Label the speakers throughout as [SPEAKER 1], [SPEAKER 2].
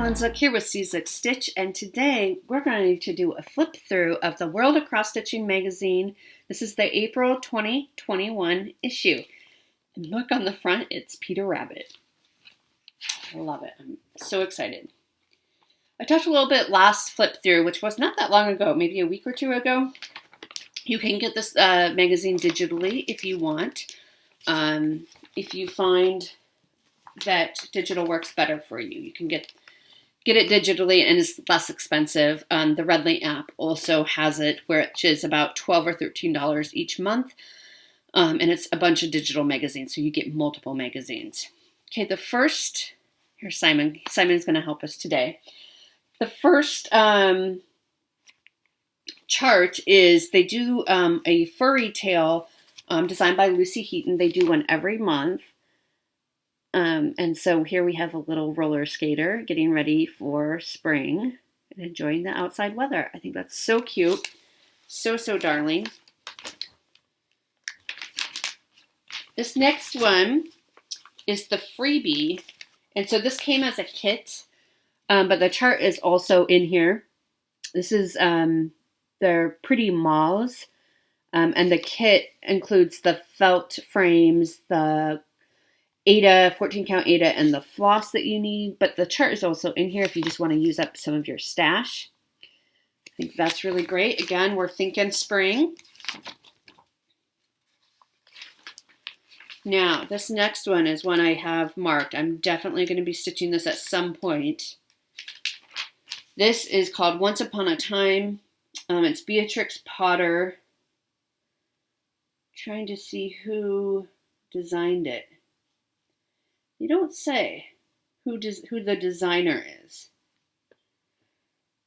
[SPEAKER 1] Look here with C's Stitch, and today we're going to do a flip through of the World of Cross Stitching magazine. This is the April 2021 issue. And look on the front, it's Peter Rabbit. I love it. I'm so excited. I talked a little bit last flip through, which was not that long ago, maybe a week or two ago. You can get this magazine digitally if you want. If you find that digital works better for you, you can get it digitally and it's less expensive. The Redley app also has it, which is about $12 or $13 each month. And it's a bunch of digital magazines, so you get multiple magazines. Okay, the first, here's Simon. Simon's going to help us today. The first chart is they do a furry tale designed by Lucy Heaton. They do one every month. And so here we have a little roller skater getting ready for spring and enjoying the outside weather. I think that's so cute. So darling. This next one is the freebie. And so this came as a kit, but the chart is also in here. This is their pretty malls. And the kit includes the felt frames, the 14 count Aida, and the floss that you need. But the chart is also in here if you just want to use up some of your stash. I think that's really great. Again, we're thinking spring. Now, this next one is one I have marked. I'm definitely going to be stitching this at some point. This is called Once Upon a Time. It's Beatrix Potter. Trying to see who designed it. You don't say who the designer is.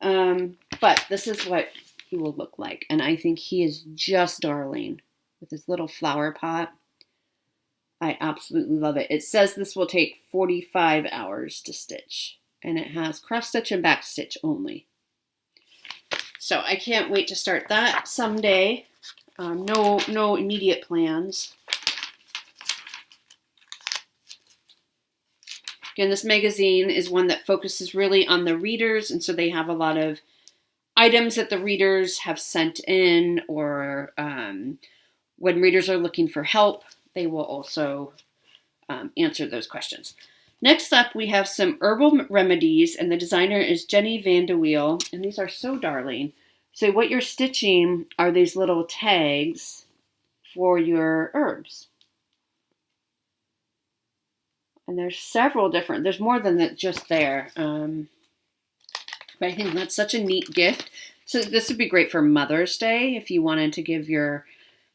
[SPEAKER 1] But this is what he will look like. And I think he is just darling with his little flower pot. I absolutely love it. It says this will take 45 hours to stitch. And it has cross stitch and back stitch only. So I can't wait to start that someday. No immediate plans. Again, this magazine is one that focuses really on the readers, and so they have a lot of items that the readers have sent in, or when readers are looking for help, they will also answer those questions. Next up, we have some herbal remedies, and the designer is Jenny Van de Wiel, and these are so darling. So what you're stitching are these little tags for your herbs. And there's several different, there's more than that just there. But I think that's such a neat gift. So this would be great for Mother's Day if you wanted to give your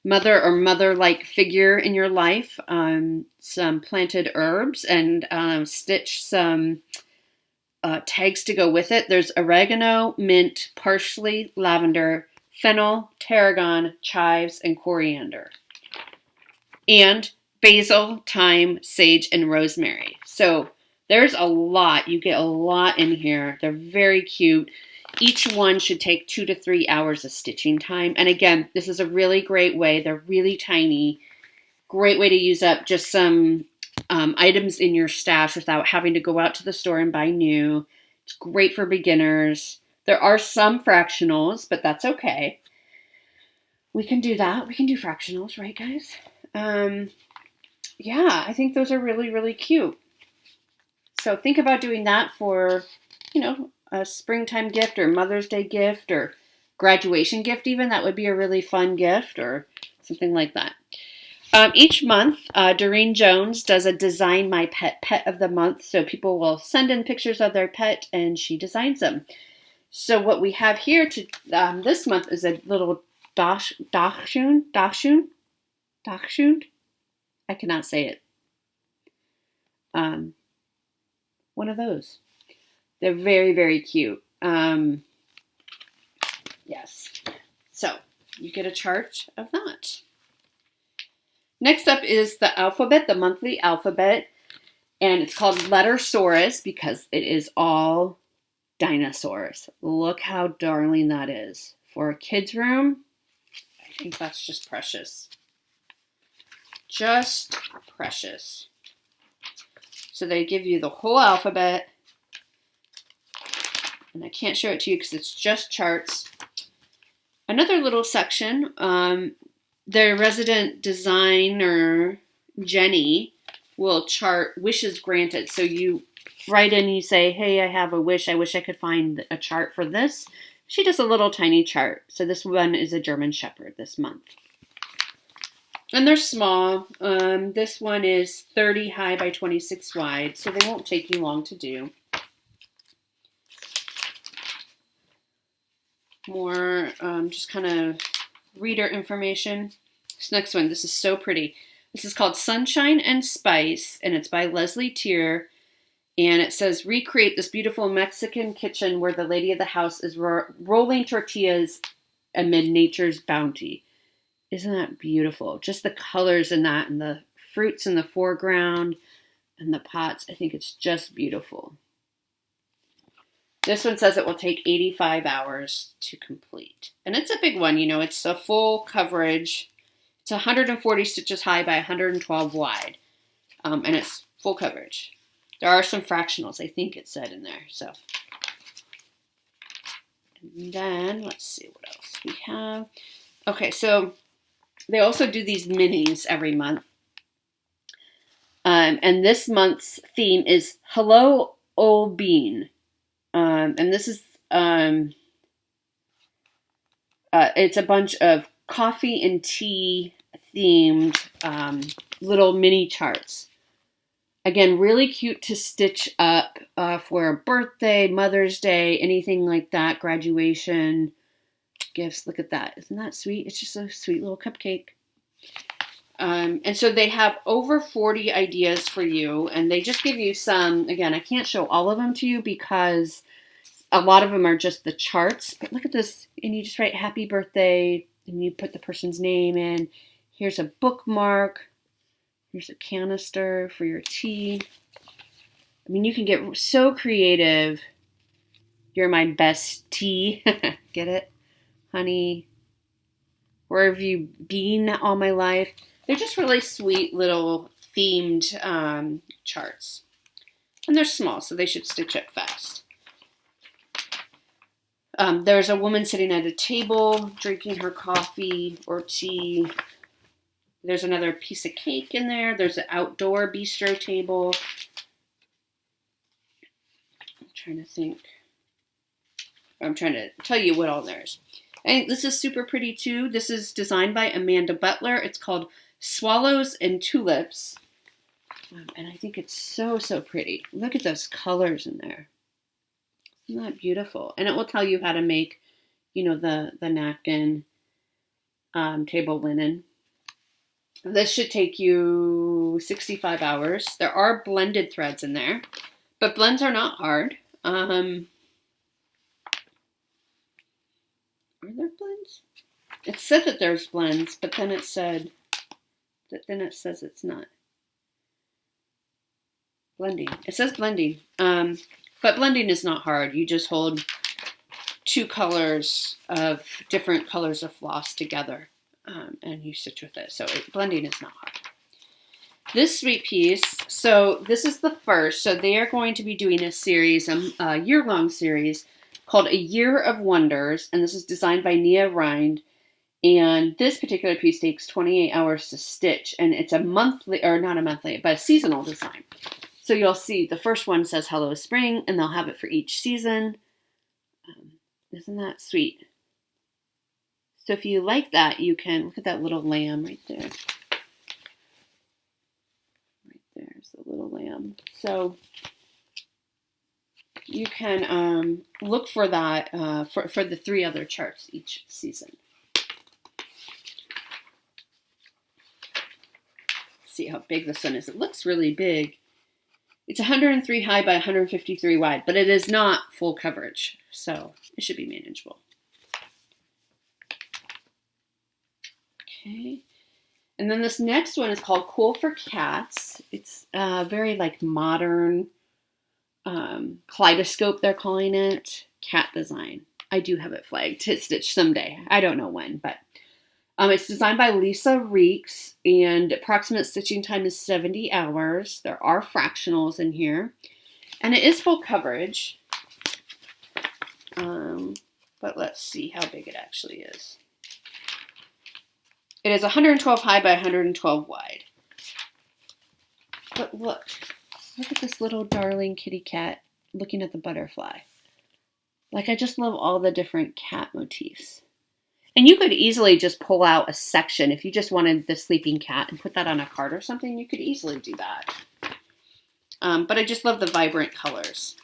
[SPEAKER 1] mother or mother-like figure in your life some planted herbs and stitch some tags to go with it. There's oregano, mint, parsley, lavender, fennel, tarragon, chives, and coriander. And basil, thyme, sage, and rosemary. So there's a lot. You get a lot in here. They're very cute. Each one should take 2 to 3 hours of stitching time. And again, this is a really great way. They're really tiny. Great way to use up just some items in your stash without having to go out to the store and buy new. It's great for beginners. There are some fractionals, but that's okay. We can do that. We can do fractionals, right, guys? Yeah, I think those are really, really cute. So think about doing that for, a springtime gift or Mother's Day gift or graduation gift even. That would be a really fun gift or something like that. Each month, Doreen Jones does a Design My Pet of the Month. So people will send in pictures of their pet and she designs them. So what we have here to this month is a little Dachshund. I cannot say it. One of those. They're very, very cute. Yes. So you get a chart of that. Next up is the alphabet, the monthly alphabet. And it's called Lettersaurus because it is all dinosaurs. Look how darling that is. For a kid's room, I think that's just precious. Just precious. So they give you the whole alphabet. And I can't show it to you because it's just charts. Another little section, the resident designer, Jenny, will chart wishes granted. So you write in, you say, hey, I have a wish. I wish I could find a chart for this. She does a little tiny chart. So this one is a German Shepherd this month. And they're small. This one is 30 high by 26 wide, so they won't take you long to do. More just kind of reader information. This next one, this is so pretty. This is called Sunshine and Spice, and it's by Leslie Tier. And it says, recreate this beautiful Mexican kitchen where the lady of the house is rolling tortillas amid nature's bounty. Isn't that beautiful? Just the colors in that and the fruits in the foreground and the pots. I think it's just beautiful. This one says it will take 85 hours to complete. And it's a big one, you know, it's a full coverage. It's 140 stitches high by 112 wide. And it's full coverage. There are some fractionals, I think it said in there. So, and then let's see what else we have. Okay, so they also do these minis every month. And this month's theme is Hello, Old Bean. And this is, it's a bunch of coffee and tea themed little mini charts. Again, really cute to stitch up for a birthday, Mother's Day, anything like that, graduation, gifts. Look at that. Isn't that sweet? It's just a sweet little cupcake. And so they have over 40 ideas for you, and they just give you some. Again, I can't show all of them to you because a lot of them are just the charts. But look at this, and you just write happy birthday, and you put the person's name in. Here's a bookmark. Here's a canister for your tea. I mean, you can get so creative. You're my best tea. Get it? Honey. Where have you been all my life? They're just really sweet little themed charts. And they're small, so they should stitch up fast. There's a woman sitting at a table drinking her coffee or tea. There's another piece of cake in there. There's an outdoor bistro table. I'm trying to think. I'm trying to tell you what all there is. And this is super pretty too. This is designed by Amanda Butler. It's called Swallows and Tulips. And I think it's so, so pretty. Look at those colors in there. Isn't that beautiful? And it will tell you how to make, you know, the napkin table linen. This should take you 65 hours. There are blended threads in there, but blends are not hard. Are there blends? It said that there's blends, but then it said it says it's not. Blending. It says blending. But blending is not hard. You just hold two colors of different colors of floss together. And you stitch with it. So blending is not hard. This sweet piece, so this is the first. So they are going to be doing a series, a year-long series called A Year of Wonders. And this is designed by Nia Rind. And this particular piece takes 28 hours to stitch. And it's a monthly, or not a monthly, but a seasonal design. So you'll see the first one says Hello Spring, and they'll have it for each season. Isn't that sweet? So if you like that, you can, look at that little lamb right there. Right there's the little lamb. So you can look for that for the 3 other charts each season. See how big this one is. It looks really big. It's 103 high by 153 wide, but it is not full coverage, so it should be manageable. Okay, and then this next one is called Cool for Cats. It's very like modern kaleidoscope, they're calling it, cat design. I do have it flagged to stitch someday. I don't know when, but it's designed by Lisa Reeks, and approximate stitching time is 70 hours. There are fractionals in here, and it is full coverage. But let's see how big it actually is. It is 112 high by 112 wide. But look at this little darling kitty cat looking at the butterfly. Like, I just love all the different cat motifs. And you could easily just pull out a section. If you just wanted the sleeping cat and put that on a card or something, you could easily do that. But I just love the vibrant colors.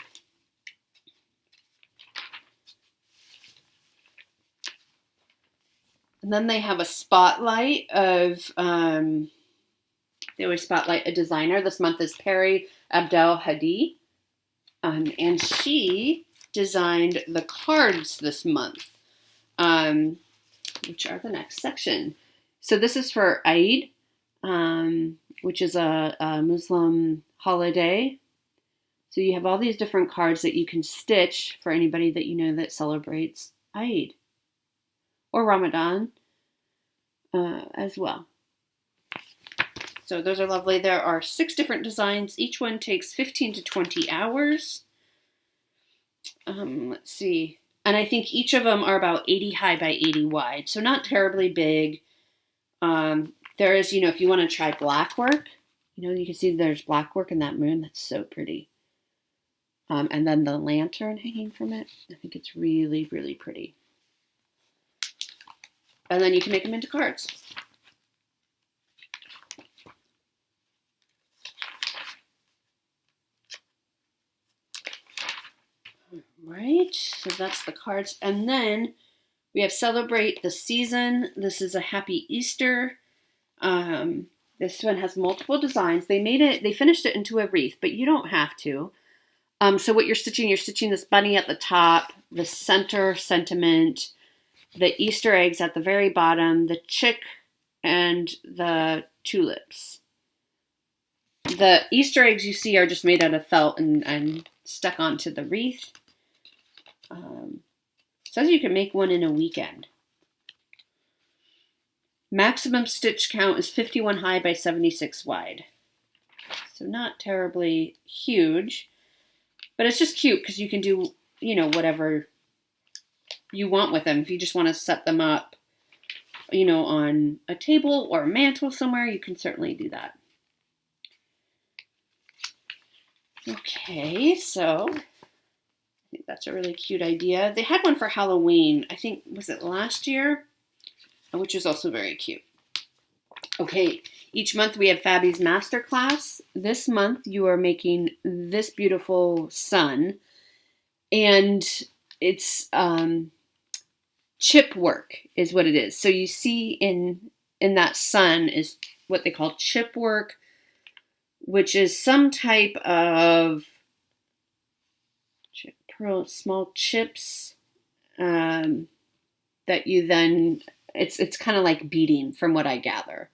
[SPEAKER 1] And then they have a spotlight of, they always spotlight a designer. This month is Perry Abdel Hadi. And she designed the cards this month, which are the next section. So this is for Eid, which is a Muslim holiday. So you have all these different cards that you can stitch for anybody that you know that celebrates Eid or Ramadan as well. So those are lovely. There are 6 different designs. Each one takes 15 to 20 hours. Let's see. And I think each of them are about 80 high by 80 wide. So not terribly big. There is, if you want to try black work, you can see there's black work in that moon. That's so pretty. And then the lantern hanging from it. I think it's really, really pretty. And then you can make them into cards. Right, so that's the cards. And then we have Celebrate the Season. This is a Happy Easter. This one has multiple designs. They finished it into a wreath, but you don't have to. So what you're stitching this bunny at the top, the center sentiment, the Easter eggs at the very bottom, the chick, and the tulips. The Easter eggs you see are just made out of felt and stuck onto the wreath. Says you can make one in a weekend. Maximum stitch count is 51 high by 76 wide. So not terribly huge, but it's just cute because you can do, whatever you want with them. If you just want to set them up, on a table or a mantle somewhere, you can certainly do that. Okay, so I think that's a really cute idea. They had one for Halloween, I think, was it last year? Which is also very cute. Okay, each month we have Fabi's Masterclass. This month you are making this beautiful sun. And it's chip work is what it is. So you see in that sun is what they call chip work, which is some type of small chips that you then, it's kind of like beading from what I gather.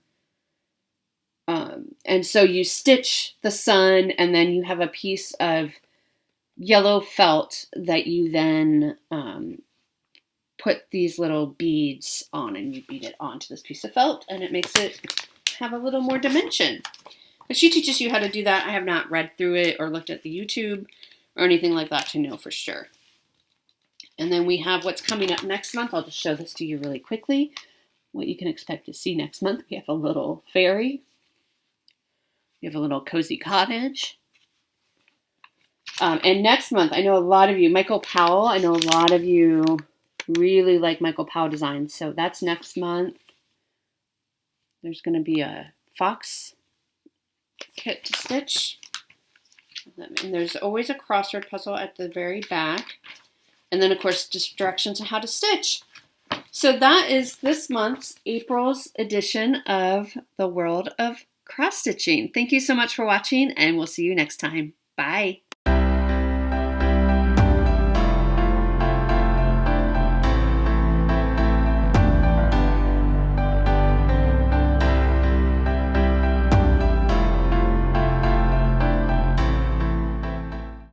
[SPEAKER 1] And so you stitch the sun and then you have a piece of yellow felt that you then put these little beads on, and you bead it onto this piece of felt and it makes it have a little more dimension. But she teaches you how to do that. I have not read through it or looked at the YouTube or anything like that to know for sure. And then we have what's coming up next month. I'll just show this to you really quickly. What you can expect to see next month. We have a little fairy. We have a little cozy cottage. And next month, I know a lot of you, Michael Powell, I know a lot of you really like Michael Powell designs. So that's next month. There's going to be a fox kit to stitch. And there's always a crossword puzzle at the very back. And then, of course, just directions on how to stitch. So that is this month's April's edition of the World of Cross Stitching. Thank you so much for watching, and we'll see you next time. Bye.